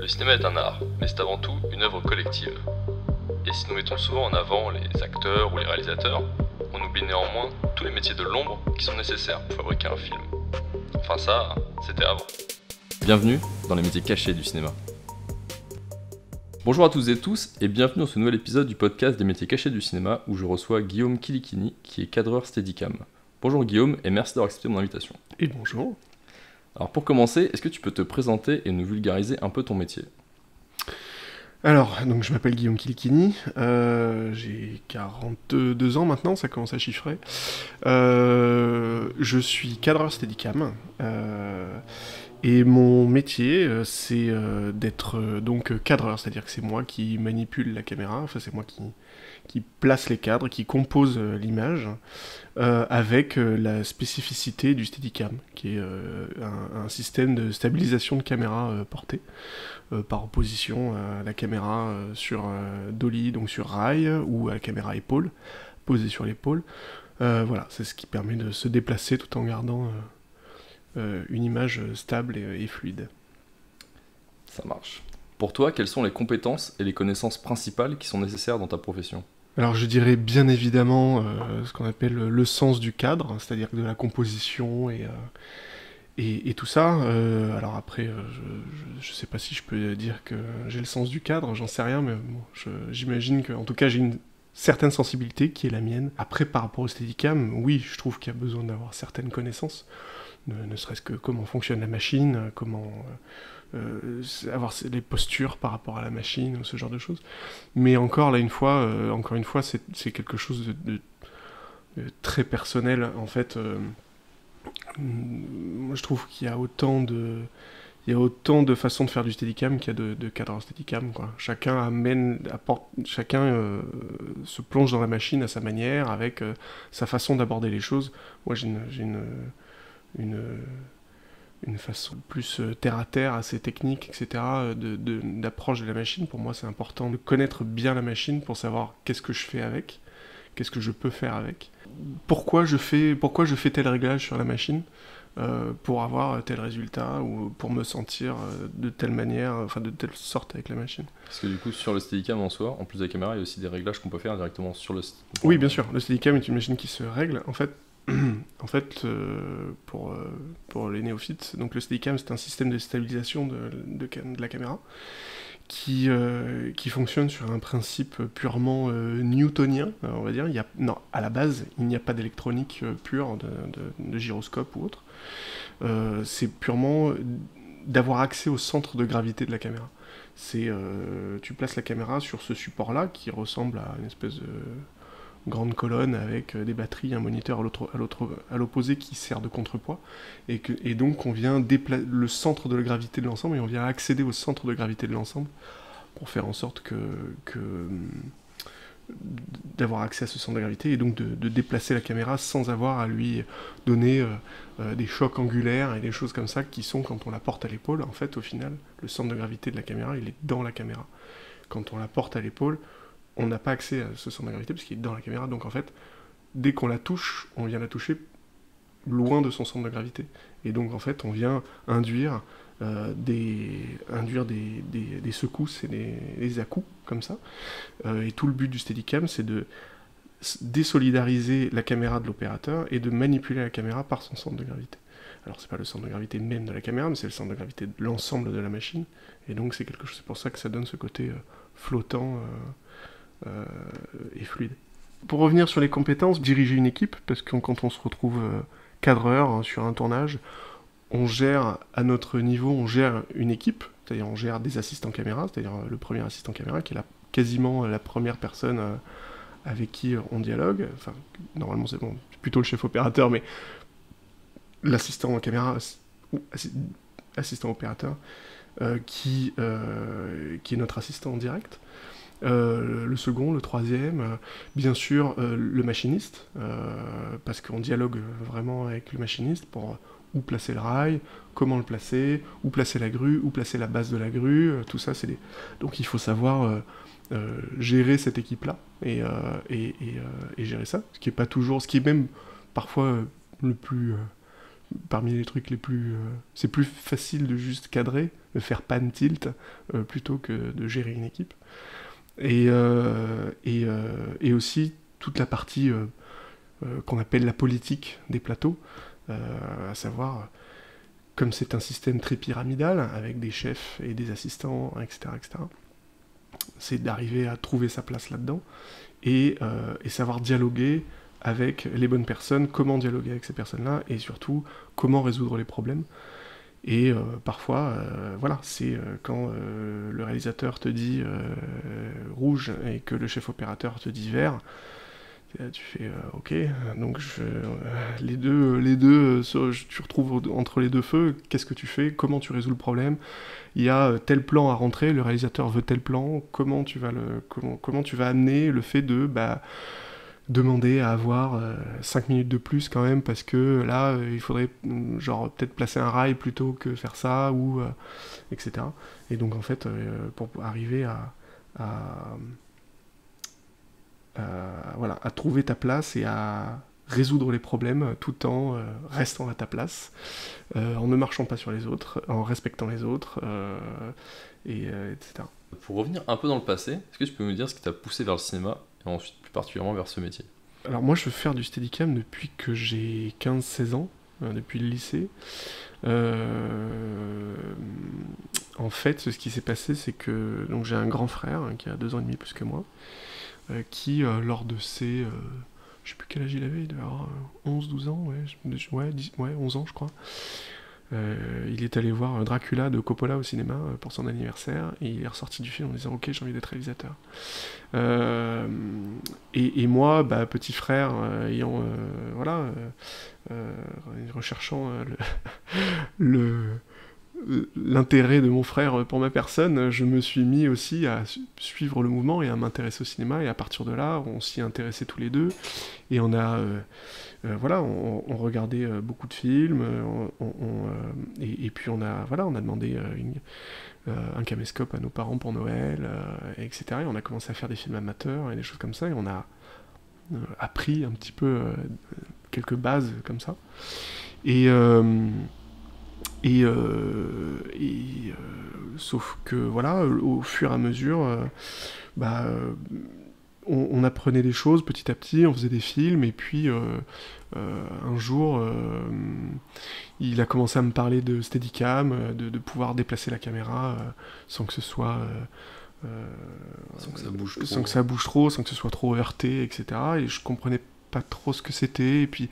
Le cinéma est un art, mais c'est avant tout une œuvre collective. Et si nous mettons souvent en avant les acteurs ou les réalisateurs, on oublie néanmoins tous les métiers de l'ombre qui sont nécessaires pour fabriquer un film. Enfin ça, c'était avant. Bienvenue dans les métiers cachés du cinéma. Bonjour à toutes et tous et bienvenue dans ce nouvel épisode du podcast des métiers cachés du cinéma où je reçois Guillaume Kilikini qui est cadreur Steadicam. Bonjour Guillaume et merci d'avoir accepté mon invitation. Et bonjour. Alors pour commencer, est-ce que tu peux te présenter et nous vulgariser un peu ton métier ? Alors, donc je m'appelle Guillaume Kilikini, j'ai 42 ans maintenant, ça commence à chiffrer. Je suis cadreur Steadicam. Et mon métier, c'est d'être donc cadreur, c'est-à-dire que c'est moi qui manipule la caméra, enfin c'est moi qui place les cadres, qui compose l'image, avec la spécificité du Steadicam, qui est un système de stabilisation de caméra portée, par opposition à la caméra sur dolly, donc sur rail, ou à la caméra épaule, posée sur l'épaule. Voilà, c'est ce qui permet de se déplacer tout en gardant une image stable et fluide. Ça marche. Pour toi, quelles sont les compétences et les connaissances principales qui sont nécessaires dans ta profession ? Alors je dirais bien évidemment ce qu'on appelle le sens du cadre, c'est-à-dire de la composition et tout ça. Alors après, je sais pas si je peux dire que j'ai le sens du cadre, j'en sais rien, mais bon, j'imagine que, en tout cas, j'ai une certaine sensibilité qui est la mienne. Après, par rapport au Steadicam, oui, je trouve qu'il y a besoin d'avoir certaines connaissances. Ne serait-ce que comment fonctionne la machine, comment avoir les postures par rapport à la machine, ce genre de choses. Mais encore une fois, c'est quelque chose de très personnel. En fait, moi je trouve qu'il y a autant de façons de faire du Steadicam qu'il y a de cadres Steadicam, quoi. Chacun se plonge dans la machine à sa manière, avec sa façon d'aborder les choses. Moi j'ai une façon plus terre à terre, assez technique, etc., d'approche de la machine. Pour moi, c'est important de connaître bien la machine pour savoir qu'est-ce que je fais avec, qu'est-ce que je peux faire avec. Pourquoi je fais tel réglage sur la machine pour avoir tel résultat ou pour me sentir de telle manière, enfin de telle sorte avec la machine. Parce que du coup, sur le Steadicam en soi, en plus de la caméra, il y a aussi des réglages qu'on peut faire directement sur le Steadicam. Oui, bien sûr. Le Steadicam est une machine qui se règle. En fait, pour les néophytes, donc le Steadicam, c'est un système de stabilisation de la caméra qui fonctionne sur un principe purement newtonien, on va dire. À la base, il n'y a pas d'électronique pure, de gyroscope ou autre. C'est purement d'avoir accès au centre de gravité de la caméra. Tu places la caméra sur ce support-là qui ressemble à une espèce de grande colonne avec des batteries, un moniteur à l'opposé qui sert de contrepoids, et donc on vient le centre de la gravité de l'ensemble, et on vient accéder au centre de gravité de l'ensemble pour faire en sorte d'avoir accès à ce centre de gravité, et donc de déplacer la caméra sans avoir à lui donner des chocs angulaires et des choses comme ça qui sont, quand on la porte à l'épaule, en fait au final le centre de gravité de la caméra il est dans la caméra. Quand on la porte à l'épaule, on n'a pas accès à ce centre de gravité parce qu'il est dans la caméra, donc en fait, dès qu'on la touche, on vient la toucher loin de son centre de gravité. Et donc en fait, on vient induire des secousses et des à-coups, comme ça. Et tout le but du Steadicam, c'est de désolidariser la caméra de l'opérateur et de manipuler la caméra par son centre de gravité. Alors c'est pas le centre de gravité même de la caméra, mais c'est le centre de gravité de l'ensemble de la machine. Et donc c'est pour ça que ça donne ce côté flottant et fluide. Pour revenir sur les compétences, diriger une équipe, parce que quand on se retrouve cadreur sur un tournage, on gère à notre niveau, on gère une équipe, c'est-à-dire on gère des assistants caméra, c'est-à-dire le premier assistant caméra qui est quasiment la première personne avec qui on dialogue. Enfin, normalement c'est plutôt le chef opérateur, mais l'assistant caméra ou assistant opérateur qui est notre assistant en direct. Le second, le troisième, bien sûr le machiniste, parce qu'on dialogue vraiment avec le machiniste pour où placer le rail, comment le placer, où placer la grue, où placer la base de la grue, tout ça donc il faut savoir gérer cette équipe-là et gérer ça, ce qui est même parfois le plus parmi les trucs les plus... c'est plus facile de juste cadrer, de faire pan tilt, plutôt que de gérer une équipe. Et aussi toute la partie qu'on appelle la politique des plateaux, à savoir, comme c'est un système très pyramidal, avec des chefs et des assistants, etc., c'est d'arriver à trouver sa place là-dedans, et savoir dialoguer avec les bonnes personnes, comment dialoguer avec ces personnes-là, et surtout, comment résoudre les problèmes. Et parfois, voilà, c'est quand le réalisateur te dit rouge et que le chef opérateur te dit vert, tu fais ok, donc les deux, tu retrouves entre les deux feux, qu'est-ce que tu fais, comment tu résous le problème, il y a tel plan à rentrer, le réalisateur veut tel plan, comment tu vas amener le fait de demander à avoir 5 minutes de plus quand même, parce que là il faudrait genre peut-être placer un rail plutôt que faire ça, ou etc. Et donc en fait pour arriver voilà, à trouver ta place et à résoudre les problèmes tout en restant à ta place, en ne marchant pas sur les autres, en respectant les autres, etc. Pour revenir un peu dans le passé, est-ce que tu peux me dire ce qui t'a poussé vers le cinéma et ensuite plus particulièrement vers ce métier? Alors moi je veux faire du Steadicam depuis que j'ai 15-16 ans, depuis le lycée. En fait ce qui s'est passé, c'est que donc, j'ai un grand frère qui a 2 ans et demi plus que moi, qui lors de ses... je sais plus quel âge il avait, il devait avoir 11-12 ans, ouais, 11 ans je crois. Il est allé voir Dracula de Coppola au cinéma pour son anniversaire, et il est ressorti du film en disant ok, j'ai envie d'être réalisateur. Et moi, petit frère, ayant recherchant l'intérêt de mon frère pour ma personne, je me suis mis aussi à suivre le mouvement et à m'intéresser au cinéma, et à partir de là on s'y intéressait tous les deux, et on a on regardait beaucoup de films, et puis on a demandé un caméscope à nos parents pour Noël, etc. Et on a commencé à faire des films amateurs et des choses comme ça, et on a appris un petit peu quelques bases comme ça. Sauf que voilà, au fur et à mesure, on apprenait des choses petit à petit, on faisait des films, et puis un jour, il a commencé à me parler de Steadicam, de pouvoir déplacer la caméra sans que ce soit... sans que ça bouge trop, sans que ce soit trop heurté, etc. Et je comprenais pas trop ce que c'était, et puis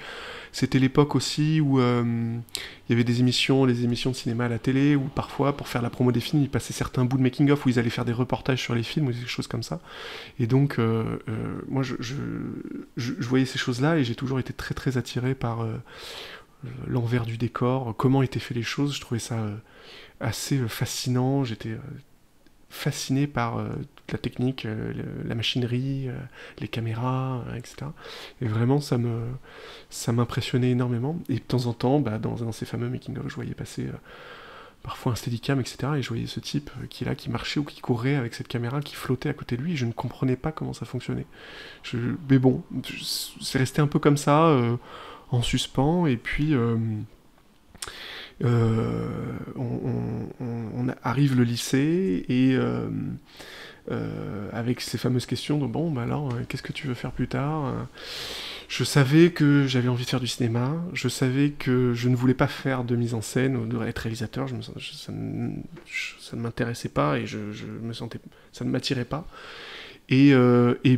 c'était l'époque aussi où il y avait les émissions de cinéma à la télé, où parfois pour faire la promo des films ils passaient certains bouts de making of où ils allaient faire des reportages sur les films ou des choses comme ça, et donc moi je voyais ces choses là, et j'ai toujours été très très attiré par l'envers du décor, comment étaient fait les choses. Je trouvais ça assez fascinant, j'étais fasciné par toute la technique, la machinerie, les caméras, etc. Et vraiment, ça m'impressionnait énormément. Et de temps en temps, dans ces fameux making-of, je voyais passer parfois un Steadicam, etc. Et je voyais ce type qui marchait ou qui courait avec cette caméra qui flottait à côté de lui. Et je ne comprenais pas comment ça fonctionnait. Mais bon, c'est resté un peu comme ça, en suspens. Et puis... on arrive le lycée, et avec ces fameuses questions de alors qu'est-ce que tu veux faire plus tard. Je savais que j'avais envie de faire du cinéma, je savais que je ne voulais pas faire de mise en scène ou de être réalisateur, ça ne m'intéressait pas, et je me sentais, ça ne m'attirait pas. Et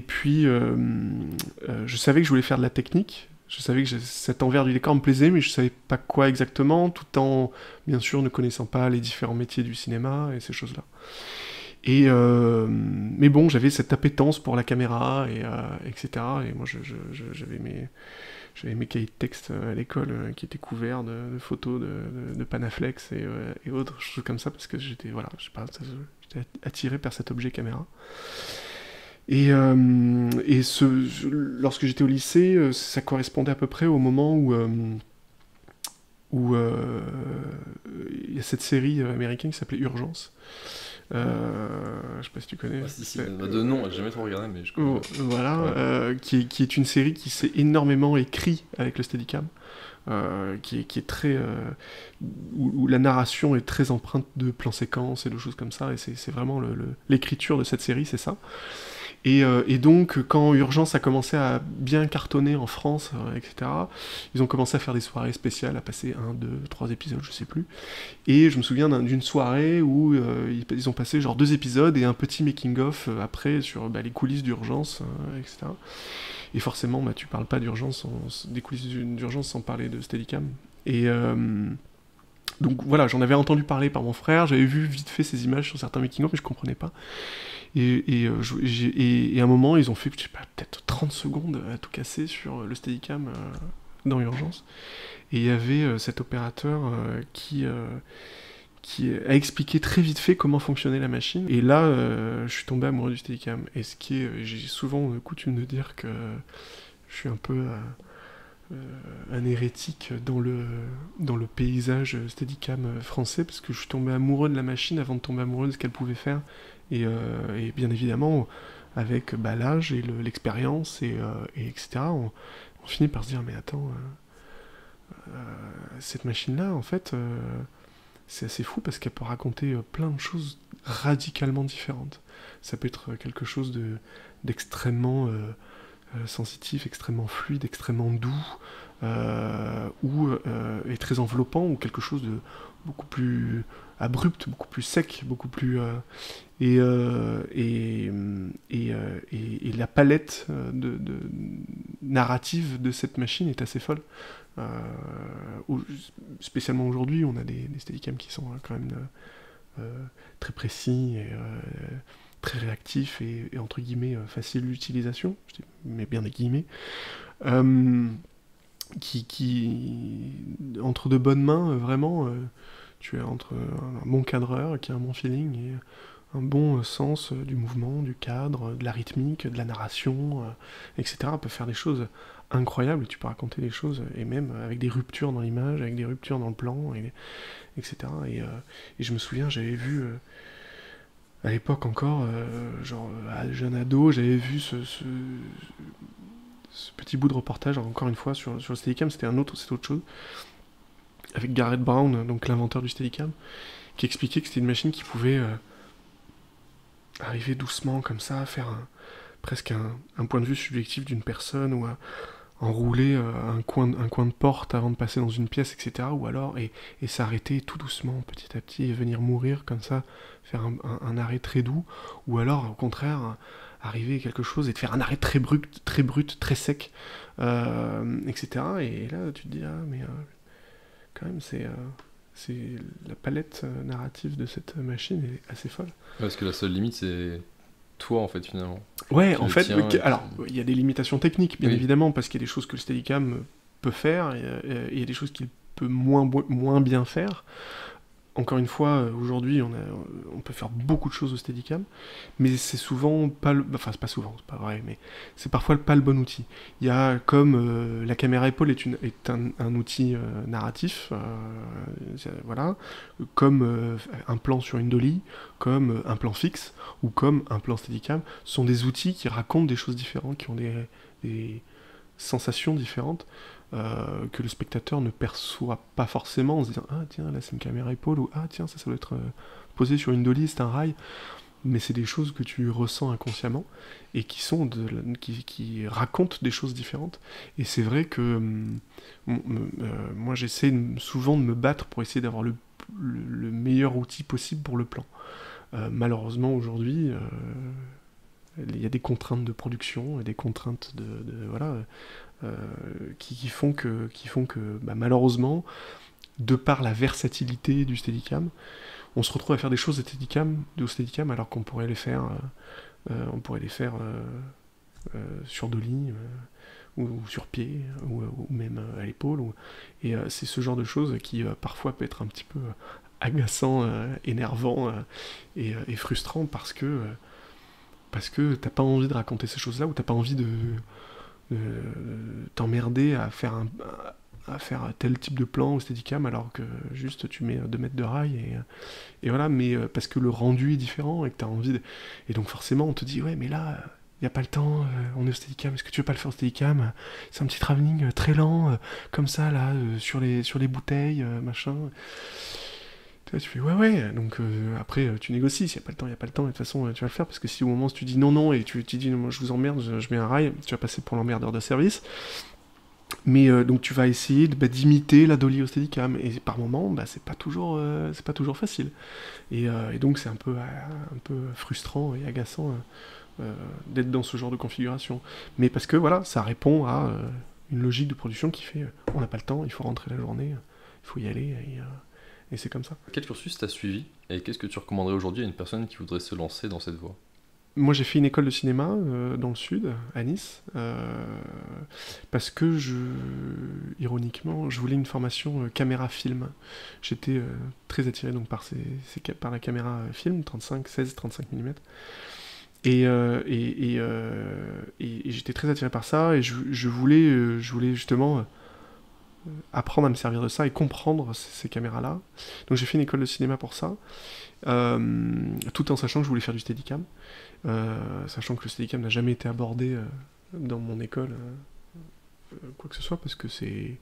puis je savais que je voulais faire de la technique. Je savais que cet envers du décor me plaisait, mais je savais pas quoi exactement, tout en, bien sûr, ne connaissant pas les différents métiers du cinéma et ces choses-là. Mais bon, j'avais cette appétence pour la caméra, etc. Et moi, j'avais mes cahiers de texte à l'école qui étaient couverts de photos de Panaflex et autres choses comme ça, parce que j'étais attiré par cet objet caméra. Et lorsque j'étais au lycée, ça correspondait à peu près au moment où il y a cette série américaine qui s'appelait Urgence. Je sais pas si tu connais. De nom, j'ai jamais trop regardé, mais je connais. Voilà, qui est une série qui s'est énormément écrite avec le Steadicam. qui est très... où la narration est très empreinte de plans séquences et de choses comme ça, et c'est vraiment l'écriture de cette série, c'est ça. Et donc, quand Urgence a commencé à bien cartonner en France, etc., ils ont commencé à faire des soirées spéciales, à passer 1, 2, 3 épisodes, je sais plus. Et je me souviens d'une soirée où ils ont passé genre 2 épisodes et un petit making-of après sur les coulisses d'Urgence, etc. Et forcément, tu parles pas d'Urgence, des coulisses d'Urgence sans parler de Steadicam. Et donc voilà, j'en avais entendu parler par mon frère, j'avais vu vite fait ces images sur certains making-of, mais je comprenais pas. Et à un moment, ils ont fait, je sais pas, peut-être 30 secondes à tout casser sur le Steadicam dans Urgence. Et il y avait cet opérateur qui a expliqué très vite fait comment fonctionnait la machine. Et là, je suis tombé amoureux du Steadicam. Et j'ai souvent coutume de dire que je suis un peu un hérétique dans le paysage Steadicam français, parce que je suis tombé amoureux de la machine avant de tomber amoureux de ce qu'elle pouvait faire. Et bien évidemment, avec l'âge et l'expérience, et etc., on finit par se dire, mais attends, cette machine-là, en fait, c'est assez fou parce qu'elle peut raconter plein de choses radicalement différentes. Ça peut être quelque chose d'extrêmement sensitif, extrêmement fluide, extrêmement doux, et très enveloppant, ou quelque chose de beaucoup plus abrupt, beaucoup plus sec, beaucoup plus... et la palette narrative de cette machine est assez folle. Spécialement aujourd'hui, on a des Steadicam qui sont quand même très précis et très réactifs et entre guillemets facile d'utilisation, je mets bien des guillemets, qui entre de bonnes mains, vraiment, tu es entre un bon cadreur qui a un bon feeling et un bon sens du mouvement, du cadre, de la rythmique, de la narration, etc. On peut faire des choses incroyables, et tu peux raconter des choses, et même avec des ruptures dans l'image, avec des ruptures dans le plan, etc. Et je me souviens, j'avais vu, à l'époque encore, jeune ado, j'avais vu ce petit bout de reportage, encore une fois, sur le Steadicam, c'était autre chose, avec Garrett Brown, donc l'inventeur du Steadicam, qui expliquait que c'était une machine qui pouvait arriver doucement comme ça, faire presque un point de vue subjectif d'une personne, ou enrouler un coin de porte avant de passer dans une pièce, etc. Ou alors, et s'arrêter tout doucement, petit à petit, et venir mourir comme ça, faire un arrêt très doux, ou alors, au contraire, arriver à quelque chose et de faire un arrêt très brut, très sec, etc. Et là, tu te dis, mais quand même, c'est la palette narrative de cette machine est assez folle. Parce que la seule limite, c'est toi, en fait, finalement. Ouais, en fait, alors, il y a des limitations techniques, bien évidemment, parce qu'il y a des choses que le Steadicam peut faire, et il y a des choses qu'il peut moins bien faire. Encore une fois, aujourd'hui, on peut faire beaucoup de choses au Steadicam, mais c'est souvent pas enfin, c'est pas souvent, c'est pas vrai, mais c'est parfois pas le bon outil. Il y a, comme la caméra épaule est un outil narratif, voilà, comme un plan sur une dolly, comme un plan fixe, ou comme un plan Steadicam, sont des outils qui racontent des choses différentes, qui ont des sensations différentes, que le spectateur ne perçoit pas forcément en se disant, ah tiens, là c'est une caméra épaule, ou ah tiens, ça doit être posé sur une dolly, c'est un rail. Mais c'est des choses que tu ressens inconsciemment et qui racontent des choses différentes. Et c'est vrai que moi j'essaie souvent de me battre pour essayer d'avoir le meilleur outil possible pour le plan. Malheureusement aujourd'hui, il y a des contraintes de production et des contraintes voilà, qui font que malheureusement, de par la versatilité du Steadicam, on se retrouve à faire des choses de Steadicam alors qu'on pourrait les faire sur dolly, ou sur pied, ou même à l'épaule, et c'est ce genre de choses qui parfois peut être un petit peu agaçant, énervant, et frustrant, parce que t'as pas envie de raconter ces choses-là, ou t'as pas envie de t'emmerder à faire tel type de plan au Steadicam, alors que juste tu mets 2 mètres de rail, et voilà, mais parce que le rendu est différent, et que t'as envie et donc forcément on te dit, ouais, mais là, il n'y a pas le temps, on est au Steadicam, est-ce que tu veux pas le faire au Steadicam? C'est un petit travelling très lent, comme ça, là, sur les bouteilles, machin. Tu fais ouais, donc après tu négocies, s'il n'y a pas le temps, il n'y a pas le temps, et de toute façon tu vas le faire, parce que si au moment où tu dis non, et tu dis non, je vous emmerde, je mets un rail, tu vas passer pour l'emmerdeur de service. Mais donc tu vas essayer d'imiter la dolly au Steadicam, et par moment, c'est pas toujours facile. Et donc c'est un peu frustrant et agaçant d'être dans ce genre de configuration. Mais parce que voilà, ça répond à une logique de production qui fait on n'a pas le temps, il faut rentrer la journée, il faut y aller, et c'est comme ça. Quel cursus t'as suivi et qu'est-ce que tu recommanderais aujourd'hui à une personne qui voudrait se lancer dans cette voie? Moi j'ai fait une école de cinéma dans le sud, à Nice, parce que ironiquement, je voulais une formation caméra-film. J'étais très attiré donc par la caméra film, 16-35 mm. Et j'étais très attiré par ça, et je voulais justement apprendre à me servir de ça et comprendre ces caméras-là. Donc j'ai fait une école de cinéma pour ça, tout en sachant que je voulais faire du Steadicam, sachant que le Steadicam n'a jamais été abordé dans mon école, quoi que ce soit, parce que c'est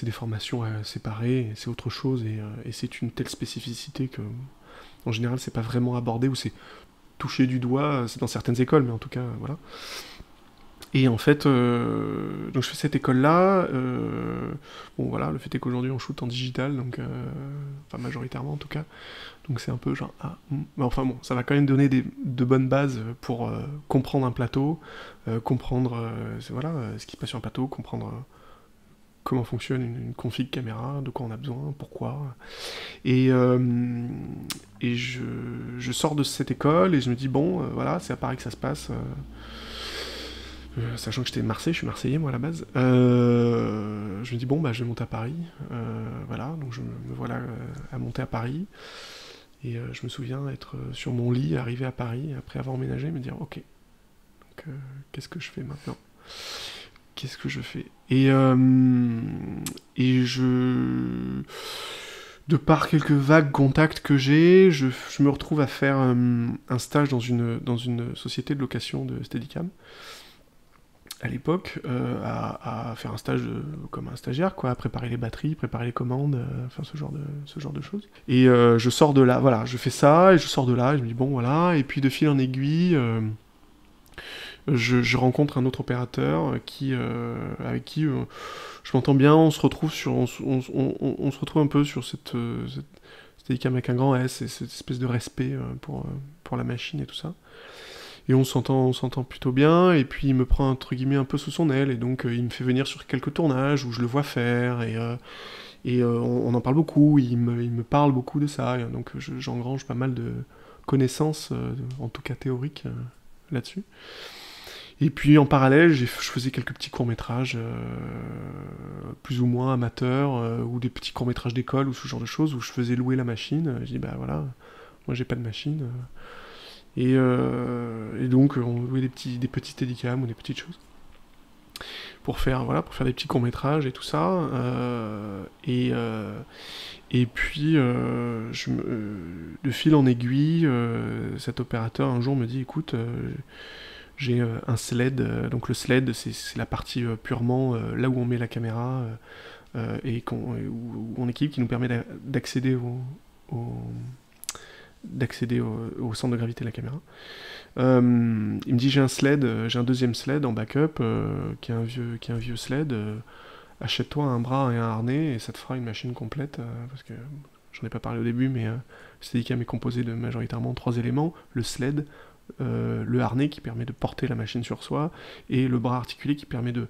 des formations séparées, c'est autre chose, et c'est une telle spécificité que, en général, c'est pas vraiment abordé, ou c'est touché du doigt, c'est dans certaines écoles, mais en tout cas, voilà. Et en fait, donc je fais cette école-là. Bon voilà, le fait est qu'aujourd'hui on shoot en digital, donc enfin majoritairement en tout cas. Donc c'est un peu genre mais enfin bon, ça va quand même donner de bonnes bases pour comprendre un plateau, comprendre voilà ce qui se passe sur un plateau, comprendre comment fonctionne une config caméra, de quoi on a besoin, pourquoi. Et je sors de cette école et je me dis bon, voilà, c'est à Paris que ça se passe. Sachant que j'étais de Marseille, je suis marseillais moi à la base, je me dis bon je vais monter à Paris, voilà, donc je me voilà à monter à Paris, et je me souviens être sur mon lit, arrivé à Paris, après avoir emménagé, me dire ok, donc qu'est-ce que je fais maintenant? Qu'est-ce que je fais? Et de par quelques vagues contacts que j'ai, je me retrouve à faire un stage dans une société de location de Steadicam, à l'époque, à faire un stage comme un stagiaire, quoi, à préparer les batteries, préparer les commandes, enfin ce genre de choses. Et je sors de là, voilà, je fais ça, et je sors de là, et je me dis bon voilà, et puis de fil en aiguille, je rencontre un autre opérateur avec qui je m'entends bien, on se retrouve un peu sur cette Steadicam avec un grand S, et cette espèce de respect pour la machine et tout ça. Et on s'entend plutôt bien, et puis il me prend entre guillemets un peu sous son aile, et donc il me fait venir sur quelques tournages où je le vois faire, et on en parle beaucoup, il me parle beaucoup de ça, et donc j'engrange pas mal de connaissances, en tout cas théoriques, là-dessus. Et puis en parallèle, je faisais quelques petits courts-métrages, plus ou moins amateurs, ou des petits courts-métrages d'école, ou ce genre de choses, où je faisais louer la machine. Je dis bah voilà, moi j'ai pas de machine. Et donc on louait des petits Steadicam ou des petites choses pour faire des petits courts-métrages et tout ça. Et puis de fil en aiguille, cet opérateur un jour me dit écoute, j'ai un sled, donc le sled c'est la partie purement là où on met la caméra, et où on équipe, qui nous permet d'accéder au centre de gravité de la caméra. Il me dit j'ai un deuxième sled en backup, qui est un vieux sled, achète-toi un bras et un harnais et ça te fera une machine complète, parce que j'en ai pas parlé au début, mais Steadicam est composé de majoritairement 3 éléments: le sled, le harnais qui permet de porter la machine sur soi, et le bras articulé qui permet de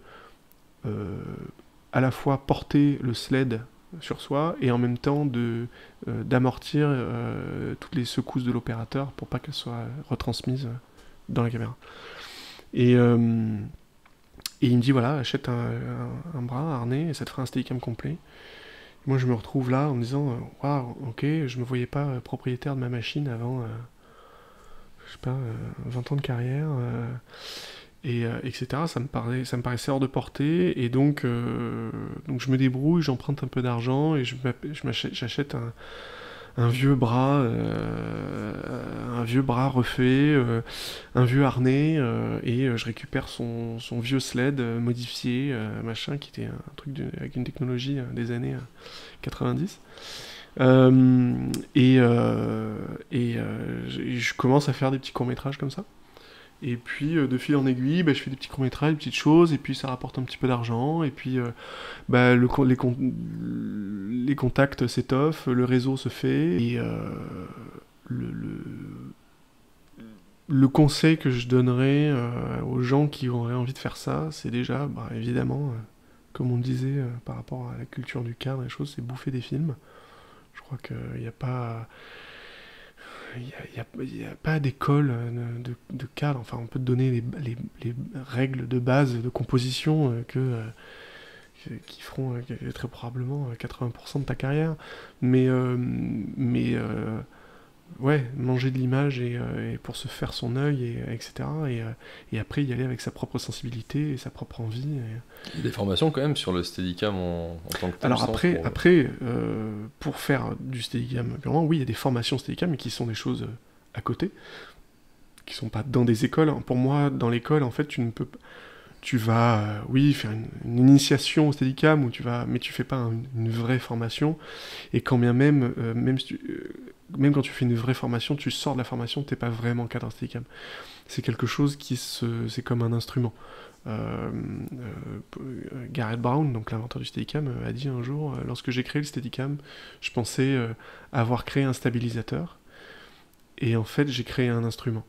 à la fois porter le sled sur soi et en même temps d'amortir toutes les secousses de l'opérateur pour pas qu'elles soient retransmises dans la caméra. Et il me dit voilà, achète un bras, un harnais, et ça te fera un Steadicam complet. Et moi je me retrouve là en me disant waouh, ok, je me voyais pas propriétaire de ma machine avant je sais pas 20 ans de carrière, etc. Ça me paraissait hors de portée, et donc je me débrouille, j'emprunte un peu d'argent, et j'achète un vieux bras, refait, un vieux harnais, et je récupère son vieux sled modifié, machin, qui était un truc avec une technologie des années 90. Je commence à faire des petits courts-métrages comme ça. Et puis, de fil en aiguille, je fais des petits courts-métrages, des petites choses, et puis ça rapporte un petit peu d'argent, et puis les contacts s'étoffent, le réseau se fait, et le, le, le conseil que je donnerais aux gens qui auraient envie de faire ça, c'est déjà, évidemment, comme on le disait par rapport à la culture du cadre et les choses, c'est bouffer des films. Je crois qu'il n'y a pas... Il y a pas d'école de cadre. Enfin, on peut te donner les règles de base de composition qui feront très probablement 80% de ta carrière. Mais ouais, manger de l'image et pour se faire son œil, etc. Et après y aller avec sa propre sensibilité et sa propre envie. Il y a des formations quand même sur le Steadicam en tant que tel. Alors pour faire du Steadicam purement, oui, il y a des formations Steadicam, mais qui sont des choses à côté, qui sont pas dans des écoles. Pour moi, dans l'école, en fait, tu vas, oui, faire une initiation au Steadicam, mais tu fais pas une vraie formation. Et quand bien même, même quand tu fais une vraie formation, tu sors de la formation, t'es pas vraiment cadre Steadicam. C'est quelque chose c'est comme un instrument. Garrett Brown, donc l'inventeur du Steadicam, a dit un jour, lorsque j'ai créé le Steadicam, je pensais avoir créé un stabilisateur, et en fait j'ai créé un instrument.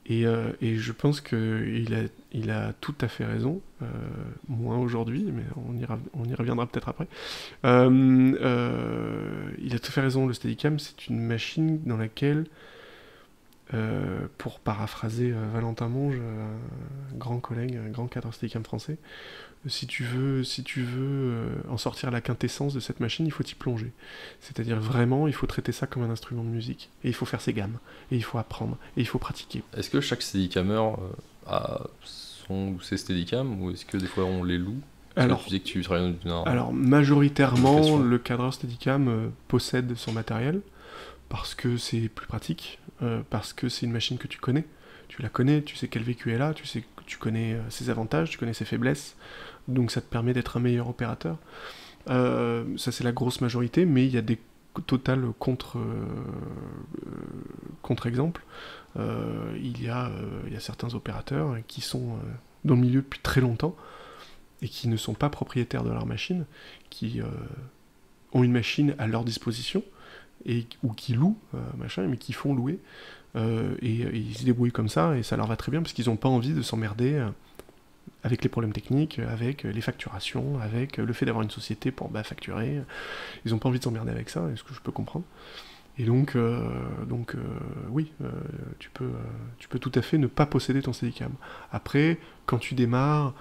Et je pense qu'il a tout à fait raison, moins aujourd'hui, mais on y reviendra peut-être après. Il a tout à fait raison, le Steadicam, c'est une machine dans laquelle, pour paraphraser Valentin Monge, un grand collègue, un grand cadre Steadicam français, si tu veux en sortir la quintessence de cette machine, il faut y plonger. C'est-à-dire vraiment, il faut traiter ça comme un instrument de musique. Et il faut faire ses gammes. Et il faut apprendre. Et il faut pratiquer. Est-ce que chaque Steadicammer a son ou ses Steadicam, ou est-ce que des fois on les loue? Alors, tu disais que tu travailles alors majoritairement, le cadreur Steadicam possède son matériel, parce que c'est plus pratique, parce que c'est une machine que tu connais. Tu la connais, tu sais quel vécu elle a, tu connais ses avantages, tu connais ses faiblesses, donc ça te permet d'être un meilleur opérateur. Ça c'est la grosse majorité, mais il y a des totales contre-exemples. Il y a certains opérateurs qui sont dans le milieu depuis très longtemps et qui ne sont pas propriétaires de leur machine, qui ont une machine à leur disposition, ou qui louent, mais qui font louer, et ils se débrouillent comme ça, et ça leur va très bien, parce qu'ils n'ont pas envie de s'emmerder avec les problèmes techniques, avec les facturations, avec le fait d'avoir une société pour facturer. Ils n'ont pas envie de s'emmerder avec ça, est-ce que je peux comprendre. Et donc oui, tu peux tout à fait ne pas posséder ton Steadicam. Après, quand tu démarres,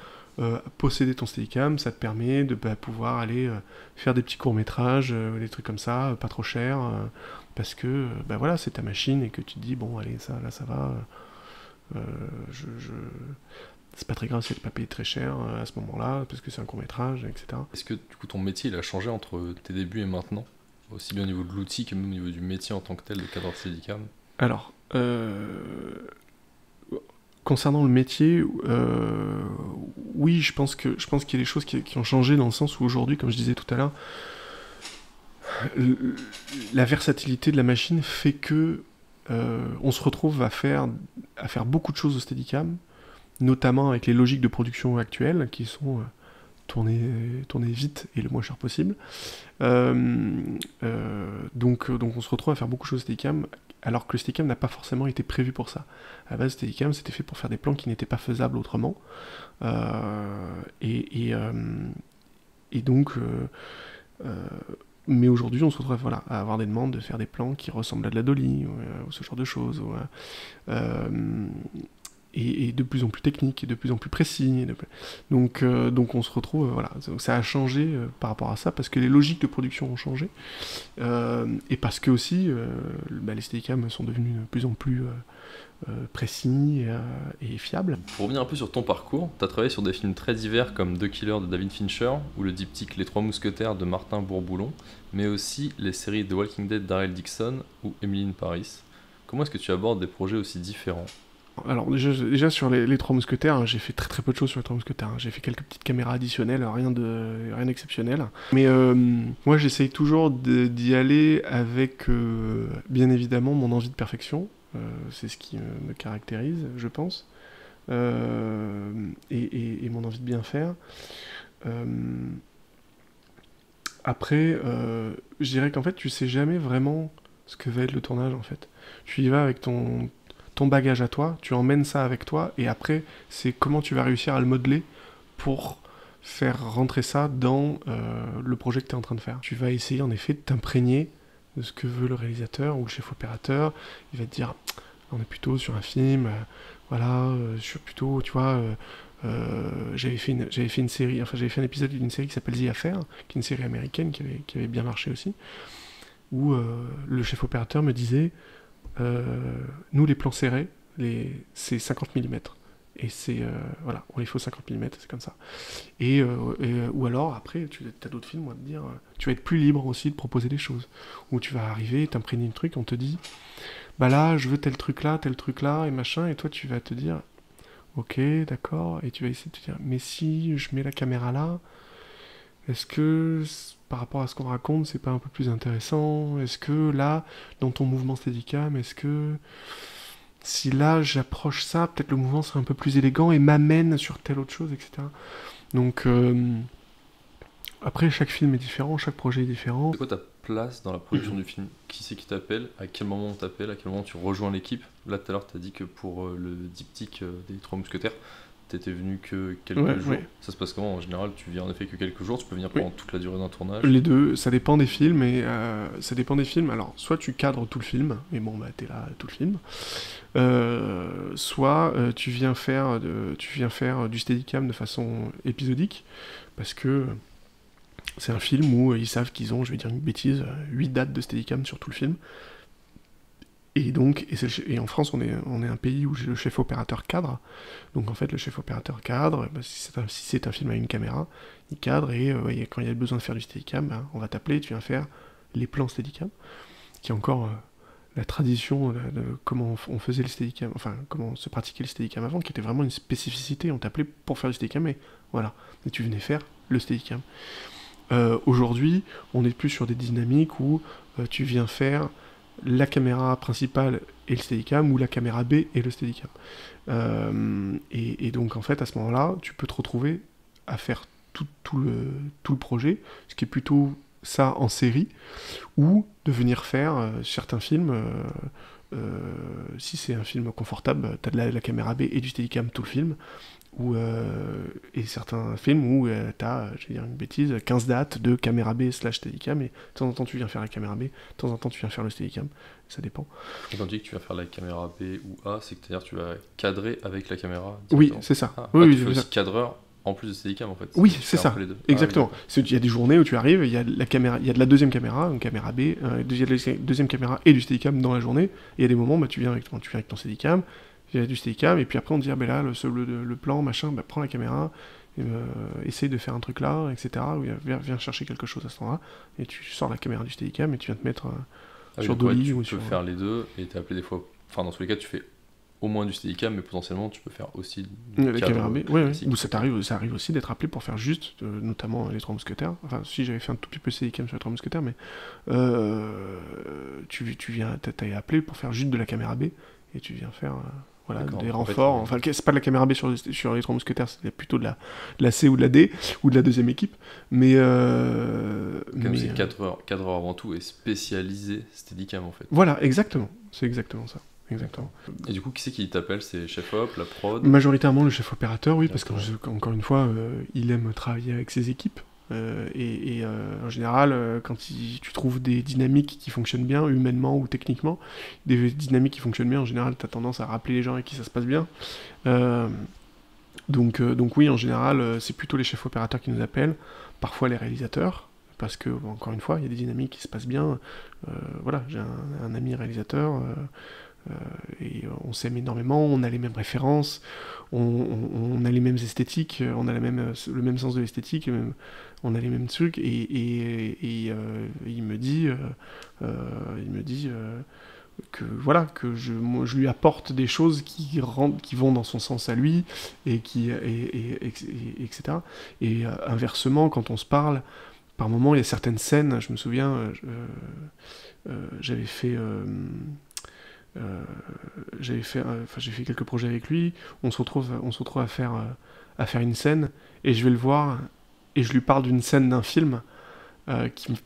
posséder ton Steadicam, ça te permet de pouvoir aller faire des petits courts-métrages, des trucs comme ça, pas trop cher, parce que voilà, c'est ta machine, et que tu te dis, bon, allez, ça va, c'est pas très grave si elle n'est pas payée très cher à ce moment-là, parce que c'est un court-métrage, etc. Est-ce que du coup ton métier il a changé entre tes débuts et maintenant, aussi bien au niveau de l'outil que même au niveau du métier en tant que tel de cadreur Steadicam? Alors, concernant le métier, oui, je pense qu'il y a des choses qui ont changé, dans le sens où aujourd'hui, comme je disais tout à l'heure, la versatilité de la machine fait que on se retrouve à faire beaucoup de choses au Steadicam, notamment avec les logiques de production actuelles, qui sont tourner vite et le moins cher possible. Donc on se retrouve à faire beaucoup de choses au Steadicam, alors que le Steadicam n'a pas forcément été prévu pour ça. À la base, le Steadicam, c'était fait pour faire des plans qui n'étaient pas faisables autrement. Mais aujourd'hui, on se retrouve à avoir des demandes de faire des plans qui ressemblent à de la dolly, ou ce genre de choses. et de plus en plus technique, et de plus en plus précis. Donc on se retrouve, voilà, donc ça a changé par rapport à ça, parce que les logiques de production ont changé, et parce que aussi les Steadicam sont devenus de plus en plus précis et fiables. Pour revenir un peu sur ton parcours, tu as travaillé sur des films très divers comme The Killer de David Fincher, ou le diptyque Les Trois Mousquetaires de Martin Bourboulon, mais aussi les séries The Walking Dead d'Ariel Dixon ou Emily in Paris. Comment est-ce que tu abordes des projets aussi différents ? Alors déjà sur les Trois Mousquetaires, hein, j'ai fait très très peu de choses sur les Trois Mousquetaires. Hein. J'ai fait quelques petites caméras additionnelles, rien d'exceptionnel. Mais moi j'essaye toujours d'y aller avec bien évidemment mon envie de perfection. C'est ce qui me caractérise, je pense. Et mon envie de bien faire. Après, je dirais qu'en fait tu sais jamais vraiment ce que va être le tournage en fait. Tu y vas avec ton bagage à toi, tu emmènes ça avec toi, et après, c'est comment tu vas réussir à le modeler pour faire rentrer ça dans le projet que tu es en train de faire. Tu vas essayer en effet de t'imprégner de ce que veut le réalisateur ou le chef opérateur. Il va te dire, on est plutôt sur un film, sur plutôt, tu vois, j'avais fait une série, enfin j'avais fait un épisode d'une série qui s'appelle The Affair, qui est une série américaine qui avait bien marché aussi, où le chef opérateur me disait, nous les plans serrés, c'est 50 mm. Et c'est, voilà, on les fait au 50 mm, c'est comme ça. Ou alors, après, tu as d'autres films, on va te dire, tu vas être plus libre aussi de proposer des choses. Où tu vas arriver, t'imprégner un truc, on te dit, bah là, je veux tel truc là, et machin, et toi tu vas te dire, ok, d'accord, et tu vas essayer de te dire, mais si je mets la caméra là, est-ce que, par rapport à ce qu'on raconte, c'est pas un peu plus intéressant? Est-ce que là, dans ton mouvement Steadicam, est-ce que si là j'approche ça, peut-être le mouvement serait un peu plus élégant et m'amène sur telle autre chose, etc. Donc, après, chaque film est différent, chaque projet est différent. C'est quoi ta place dans la production du film? Qui c'est qui t'appelle? À quel moment on t'appelle? À quel moment tu rejoins l'équipe? Là, tout à l'heure, tu as dit que pour le diptyque des Trois Mousquetaires, t'étais venu que quelques jours. Ouais. Ça se passe comment? En général, tu viens en effet que quelques jours, tu peux venir pendant toute la durée d'un tournage? Les deux, ça dépend des films, et ça dépend des films. Alors, soit tu cadres tout le film, mais bon, bah t'es là tout le film. Soit tu viens faire du Steadicam de façon épisodique, parce que c'est un film où ils savent qu'ils ont, je vais dire une bêtise, 8 dates de Steadicam sur tout le film. Et donc, et en France, on est un pays où le chef opérateur cadre. Donc en fait, le chef opérateur cadre, bah, si c'est un film à une caméra, il cadre, et quand il y a besoin de faire du Steadicam, bah, on va t'appeler, tu viens faire les plans Steadicam, qui est encore la tradition de comment on faisait le Steadicam, enfin comment se pratiquait le Steadicam avant, qui était vraiment une spécificité. On t'appelait pour faire du Steadicam, et voilà, et tu venais faire le Steadicam. Aujourd'hui, on est plus sur des dynamiques où tu viens faire la caméra principale et le Steadicam, ou la caméra B et le Steadicam. Et donc en fait, à ce moment-là, tu peux te retrouver à faire tout le projet, ce qui est plutôt ça en série, ou de venir faire certains films, si c'est un film confortable, t'as de la caméra B et du Steadicam tout le film, et certains films où t'as, je vais dire une bêtise, 15 dates de caméra B / Steadicam, et de temps en temps tu viens faire la caméra B, de temps en temps tu viens faire le Steadicam, ça dépend. Et quand tu dis que tu vas faire la caméra B ou A, c'est-à-dire que tu vas cadrer avec la caméra? Oui, c'est ça. Tu fais aussi cadreur en plus de Steadicam en fait. Oui, c'est ça, exactement. Il y a des journées où tu arrives, il y a de la deuxième caméra, une caméra B, il y a de la deuxième caméra et du Steadicam dans la journée, et il y a des moments, bah, tu viens avec ton Steadicam, il y a du Steadicam, et puis après on te dit, ah ben là, le plan, machin, bah, prends la caméra, essaye de faire un truc là, etc. Ou viens chercher quelque chose à ce moment-là, et tu sors la caméra du Steadicam, et tu viens te mettre sur Dolly. Tu peux faire les deux, et t'es appelé des fois, enfin dans tous les cas, tu fais au moins du Steadicam, mais potentiellement tu peux faire aussi la caméra B, ou ça arrive aussi d'être appelé pour faire juste, notamment les Trois Mousquetaires. Enfin, si j'avais fait un tout petit peu Steadicam sur les Trois Mousquetaires, mais t'es appelé pour faire juste de la caméra B, et tu viens faire des renforts. Enfin, c'est pas de la caméra B sur les Trois Mousquetaires, c'est plutôt de la C ou de la D, ou de la deuxième équipe. Mais c'est cadreur avant tout, et spécialisé Steadicam en fait. Voilà, exactement. C'est exactement ça. Exactement. Et du coup, qui c'est qui t'appelle? C'est chef op, la prod? Majoritairement le chef opérateur, oui, parce que encore une fois, il aime travailler avec ses équipes. En général, quand tu trouves des dynamiques qui fonctionnent bien, humainement ou techniquement, des dynamiques qui fonctionnent bien, en général, tu as tendance à rappeler les gens avec qui ça se passe bien. Donc oui, en général, c'est plutôt les chefs opérateurs qui nous appellent, parfois les réalisateurs, parce que, bon, encore une fois, il y a des dynamiques qui se passent bien. Voilà, j'ai un ami réalisateur, et on s'aime énormément, on a les mêmes références, on a les mêmes esthétiques, on a le même sens de l'esthétique, on a les mêmes trucs, il me dit, que voilà, que moi, je lui apporte des choses qui vont dans son sens à lui, etc. Et inversement, quand on se parle, par moments, il y a certaines scènes, je me souviens, j'avais fait... j'ai fait quelques projets avec lui, on se retrouve à faire une scène, et je vais le voir, et je lui parle d'une scène d'un film,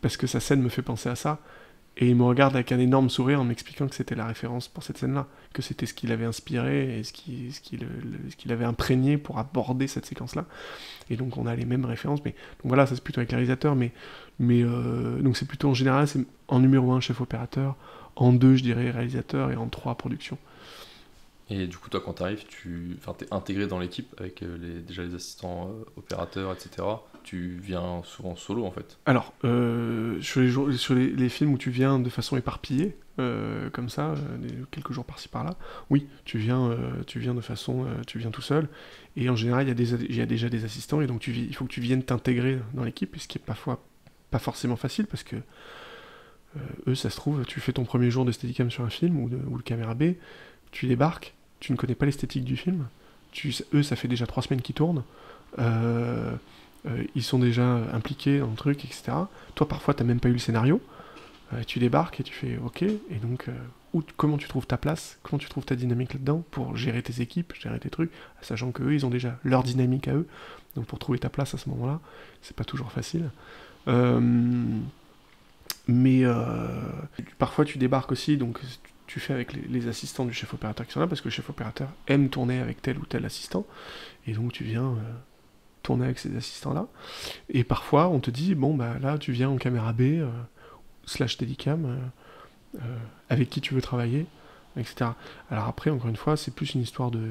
parce que sa scène me fait penser à ça, et il me regarde avec un énorme sourire en m'expliquant que c'était la référence pour cette scène-là, que c'était ce qui l'avait inspiré, et ce qui l'avait imprégné pour aborder cette séquence-là. Et donc on a les mêmes références, mais donc voilà, ça c'est plutôt avec les réalisateurs, donc c'est plutôt en général, c'est en numéro 1 chef opérateur, en 2 je dirais réalisateur, et en 3 production. Et du coup, toi, quand t'arrives, t'es intégré dans l'équipe avec déjà les assistants opérateurs, etc. Tu viens souvent solo, en fait. Alors, sur les films où tu viens de façon éparpillée, comme ça, quelques jours par-ci par-là, oui, tu viens de façon, tu viens tout seul, et en général, il y a déjà des assistants, et donc il faut que tu viennes t'intégrer dans l'équipe, ce qui est parfois pas forcément facile, parce que eux, ça se trouve, tu fais ton premier jour de Steadicam sur un film, ou le caméra B, tu débarques, tu ne connais pas l'esthétique du film, eux, ça fait déjà 3 semaines qu'ils tournent, ils sont déjà impliqués dans le truc, etc. Toi, parfois, t'as même pas eu le scénario, tu débarques et tu fais OK, et donc, comment tu trouves ta place, comment tu trouves ta dynamique là-dedans, pour gérer tes équipes, gérer tes trucs, sachant qu'eux, ils ont déjà leur dynamique à eux, donc pour trouver ta place à ce moment-là, c'est pas toujours facile. Mais parfois tu débarques aussi, donc tu fais avec les assistants du chef opérateur qui sont là, parce que le chef opérateur aime tourner avec tel ou tel assistant, et donc tu viens tourner avec ces assistants-là. Et parfois on te dit, bon bah là tu viens en caméra B, / Steadicam, avec qui tu veux travailler, etc. Alors après, encore une fois, c'est plus une histoire de...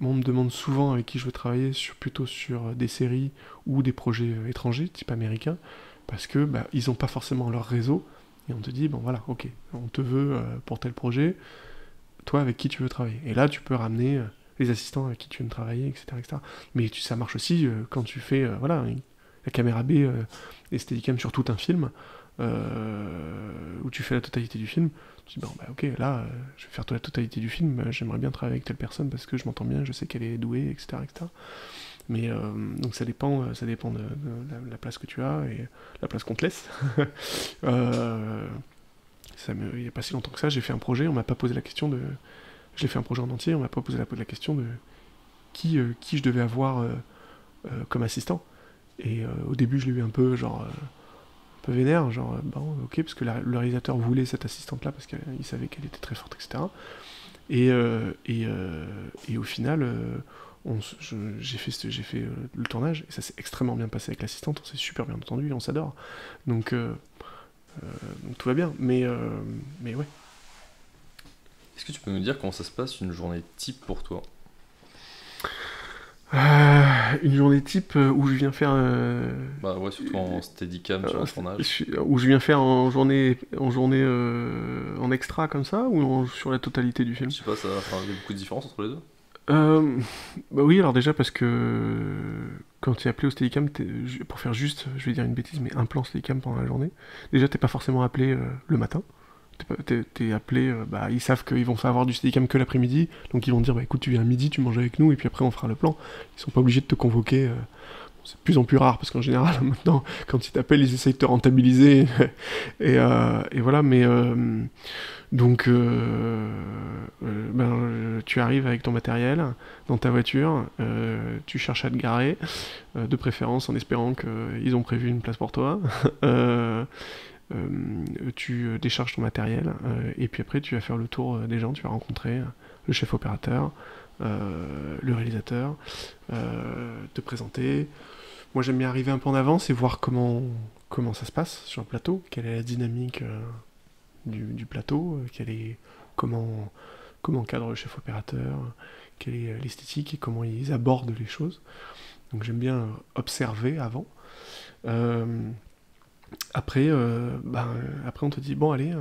on me demande souvent avec qui je veux travailler, plutôt sur des séries ou des projets étrangers, type américain, parce que ils n'ont pas forcément leur réseau, et on te dit, bon voilà, ok, on te veut pour tel projet, toi avec qui tu veux travailler. Et là tu peux ramener les assistants avec qui tu veux travailler, etc. etc. Mais ça marche aussi quand tu fais voilà, la caméra B et Steadicam sur tout un film, où tu fais la totalité du film, tu dis, bon bah ok, là je vais faire la totalité du film, j'aimerais bien travailler avec telle personne parce que je m'entends bien, je sais qu'elle est douée, etc. etc. Mais donc ça dépend de la place que tu as et la place qu'on te laisse. Il n'y a pas si longtemps que ça, j'ai fait un projet, on m'a pas posé la question de... Je l'ai fait un projet en entier, on m'a pas posé la question de qui je devais avoir comme assistant. Et au début, je l'ai eu un peu vénère, bon, ok, parce que le réalisateur voulait cette assistante-là, parce qu'il savait qu'elle était très forte, etc. Et au final... j'ai fait le tournage, et ça s'est extrêmement bien passé avec l'assistante, on s'est super bien entendu et on s'adore. Donc tout va bien, mais ouais. Est-ce que tu peux nous dire comment ça se passe une journée type pour toi ? Une journée type où je viens faire... Bah ouais, surtout en Steadicam sur un tournage. Où je viens faire en journée en extra comme ça, ou sur la totalité du film ? Je sais pas, il y a beaucoup de différences entre les deux ? Bah oui, alors déjà parce que quand tu es appelé au Steadicam, pour faire juste, je vais dire une bêtise, mais un plan Steadicam pendant la journée, déjà t'es pas forcément appelé le matin, t'es appelé, ils savent qu'ils vont avoir du Steadicam que l'après-midi, donc ils vont te dire, écoute, tu viens à midi, tu manges avec nous, et puis après on fera le plan. Ils sont pas obligés de te convoquer, c'est de plus en plus rare, parce qu'en général, maintenant, quand ils t'appellent, ils essayent de te rentabiliser, et voilà, mais... Donc, tu arrives avec ton matériel dans ta voiture, tu cherches à te garer, de préférence en espérant qu'ils ont prévu une place pour toi. Tu décharges ton matériel, et puis après tu vas faire le tour des gens, tu vas rencontrer le chef opérateur, le réalisateur, te présenter, moi j'aime bien arriver un peu en avance et voir comment ça se passe sur le plateau, quelle est la dynamique du plateau, comment cadre le chef opérateur, quelle est l'esthétique et comment ils abordent les choses. Donc j'aime bien observer avant. Euh, après on te dit bon allez,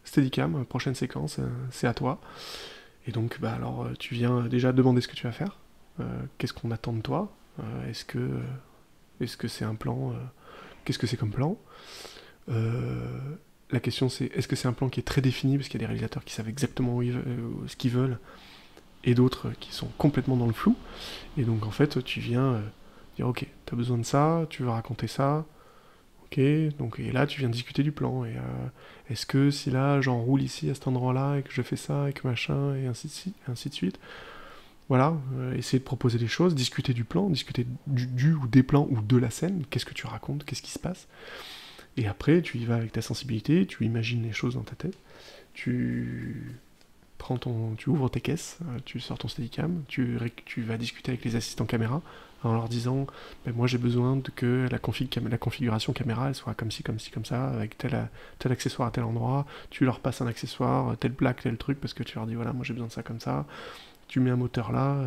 Steadicam, prochaine séquence, c'est à toi. Et donc alors tu viens déjà demander ce que tu vas faire. Qu'est-ce qu'on attend de toi. Est-ce que c'est un plan, qu'est-ce que c'est comme plan. La question c'est est-ce que c'est un plan qui est très défini parce qu'il y a des réalisateurs qui savent exactement ce qu'ils veulent et d'autres qui sont complètement dans le flou. Et donc en fait tu viens dire ok, t'as besoin de ça, tu veux raconter ça, ok, donc et là tu viens discuter du plan. Et est-ce que si là j'enroule ici à cet endroit-là et que je fais ça et que machin et ainsi de suite. Voilà, essayer de proposer des choses, discuter du plan, discuter du ou des plans ou de la scène, qu'est-ce que tu racontes, qu'est-ce qui se passe. Et après, tu y vas avec ta sensibilité, tu imagines les choses dans ta tête, tu ouvres tes caisses, tu sors ton Steadicam, tu vas discuter avec les assistants caméra en leur disant moi j'ai besoin que la configuration caméra elle soit comme ci, comme ça, avec tel accessoire à tel endroit, tu leur passes un accessoire, telle plaque, tel truc, parce que tu leur dis voilà, moi j'ai besoin de ça comme ça, tu mets un moteur là,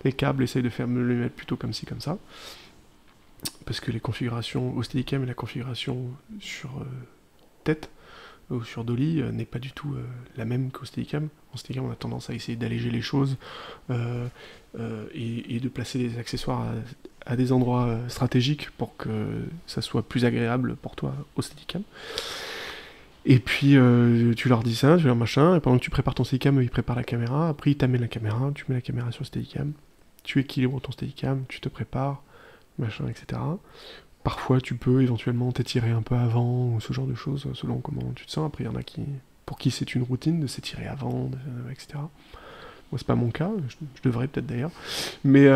les câbles essaye de me les mettre plutôt comme ci, comme ça. Parce que les configurations au Steadicam et la configuration sur tête ou sur dolly n'est pas du tout la même qu'au Steadicam. En Steadicam, on a tendance à essayer d'alléger les choses et de placer des accessoires à des endroits stratégiques pour que ça soit plus agréable pour toi au Steadicam. Et puis tu leur dis ça, tu leur machin, et pendant que tu prépares ton Steadicam, ils préparent la caméra, après ils t'amènent la caméra, tu mets la caméra sur le Steadicam, tu équilibres ton Steadicam, tu te prépares, machin, etc. Parfois tu peux éventuellement t'étirer un peu avant, ou ce genre de choses, selon comment tu te sens. Après il y en a pour qui c'est une routine de s'étirer avant, etc. Moi c'est pas mon cas, je devrais peut-être d'ailleurs. Mais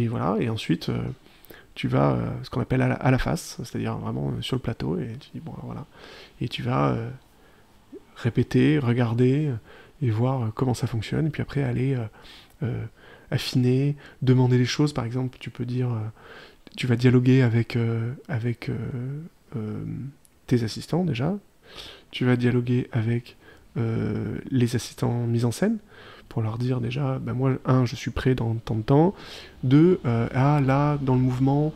voilà, et ensuite... tu vas ce qu'on appelle à la face, c'est-à-dire vraiment sur le plateau, et tu dis bon voilà, et tu vas répéter, regarder et voir comment ça fonctionne, et puis après aller affiner, demander les choses. Par exemple, tu peux dire, tu vas dialoguer avec tes assistants déjà, tu vas dialoguer avec les assistants mise en scène, pour leur dire déjà, moi, je suis prêt dans tant de temps, 2, là, dans le mouvement,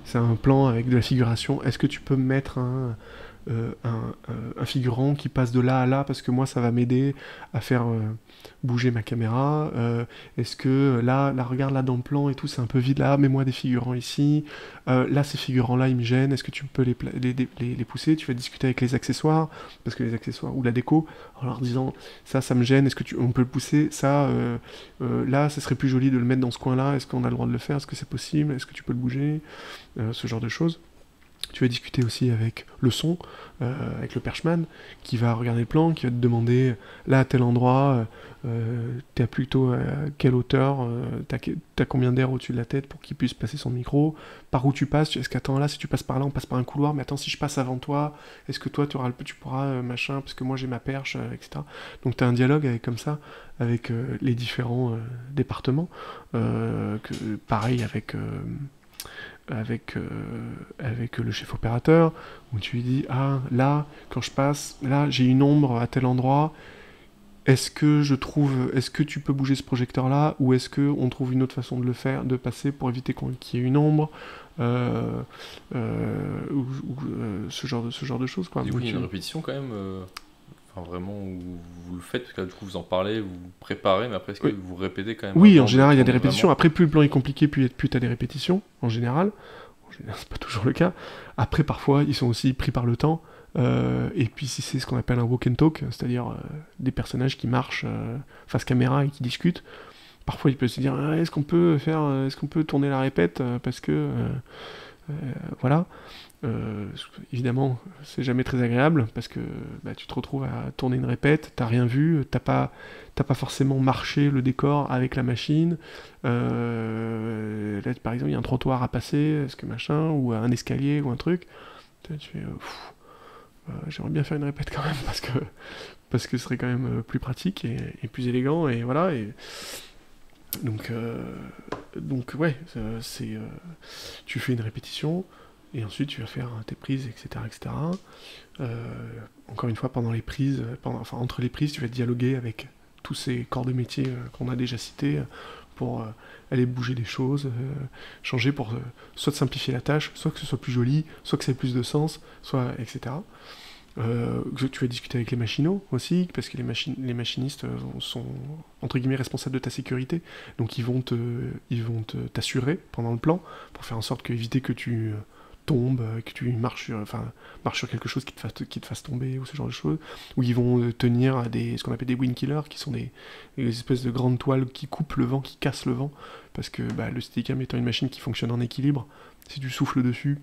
c'est un plan avec de la figuration, est-ce que tu peux me mettre un figurant qui passe de là à là, parce que moi, ça va m'aider à faire bouger ma caméra, est-ce que là, regarde là dans le plan et tout, c'est un peu vide là, mets-moi des figurants ici, là, ces figurants-là, ils me gênent, est-ce que tu peux les pousser, tu vas discuter avec les accessoires, parce que les accessoires, ou la déco, en leur disant, ça me gêne, est-ce que on peut le pousser, ça, là, ça serait plus joli de le mettre dans ce coin-là, est-ce qu'on a le droit de le faire, est-ce que c'est possible, est-ce que tu peux le bouger, ce genre de choses. Tu vas discuter aussi avec le son, avec le perchman, qui va regarder le plan, qui va te demander, là, à tel endroit, t'es plutôt à quelle hauteur, t'as combien d'air au-dessus de la tête pour qu'il puisse passer son micro, par où tu passes, est-ce qu'attends, là, si tu passes par là, on passe par un couloir, mais attends, si je passe avant toi, est-ce que toi, tu pourras, machin, parce que moi, j'ai ma perche, etc. Donc, t'as un dialogue comme ça, avec les différents départements, pareil avec le chef opérateur, où tu lui dis là quand je passe, là j'ai une ombre à tel endroit, est-ce que tu peux bouger ce projecteur là, ou est-ce que on trouve une autre façon de le faire, de passer pour éviter qu'il y ait une ombre, ce genre de choses quoi. Du coup il y a une répétition quand même, enfin vraiment où vous le faites, parce que là, du coup vous en parlez, vous préparez, mais après est-ce que vous répétez quand même? Oui, en général il y a des répétitions, après plus le plan est compliqué, plus tu as des répétitions, en général c'est pas toujours le cas. Après parfois ils sont aussi pris par le temps, et puis si c'est ce qu'on appelle un walk and talk, c'est-à-dire des personnages qui marchent face caméra et qui discutent, parfois il peut se dire est-ce qu'on peut tourner la répète, parce que voilà. Évidemment, c'est jamais très agréable parce que tu te retrouves à tourner une répète, t'as rien vu, t'as pas forcément marché le décor avec la machine. Là, par exemple, il y a un trottoir à passer, est-ce que machin, ou un escalier ou un truc. Tu fais, j'aimerais bien faire une répète quand même parce que ce serait quand même plus pratique et plus élégant, et voilà. Donc, ouais, tu fais une répétition, et ensuite tu vas faire tes prises, etc. etc. Encore une fois, pendant les prises, entre les prises, tu vas dialoguer avec tous ces corps de métier qu'on a déjà cités, pour aller bouger des choses, changer pour soit de simplifier la tâche, soit que ce soit plus joli, soit que ça ait plus de sens, soit etc. Tu vas discuter avec les machinaux aussi, parce que les machinistes sont entre guillemets responsables de ta sécurité, donc ils vont t'assurer pendant le plan pour faire en sorte éviter que tu tombes, que tu marches sur quelque chose qui te fasse tomber ou ce genre de choses, ou ils vont tenir à ce qu'on appelle des wind killers, qui sont des espèces de grandes toiles qui coupent le vent, qui cassent le vent, parce que le Steadicam étant une machine qui fonctionne en équilibre, si tu souffles dessus,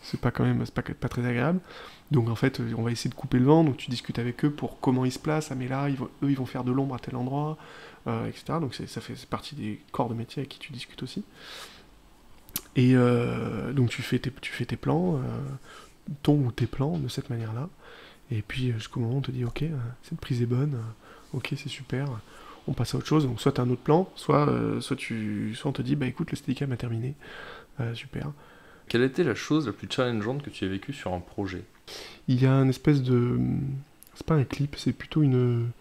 c'est pas très agréable. Donc en fait, on va essayer de couper le vent, donc tu discutes avec eux pour comment ils se placent, mais là, eux, ils vont faire de l'ombre à tel endroit, etc. Donc c'est partie des corps de métier avec qui tu discutes aussi. Et donc tu fais tes plans, ton ou tes plans de cette manière-là, et puis jusqu'au moment où on te dit, ok, cette prise est bonne, ok, c'est super, on passe à autre chose. Donc soit tu as un autre plan, soit on te dit, écoute, le Steadicam a terminé, super. Quelle était la chose la plus challengeante que tu as vécue sur un projet ? Il y a une espèce de... C'est pas un clip, c'est plutôt une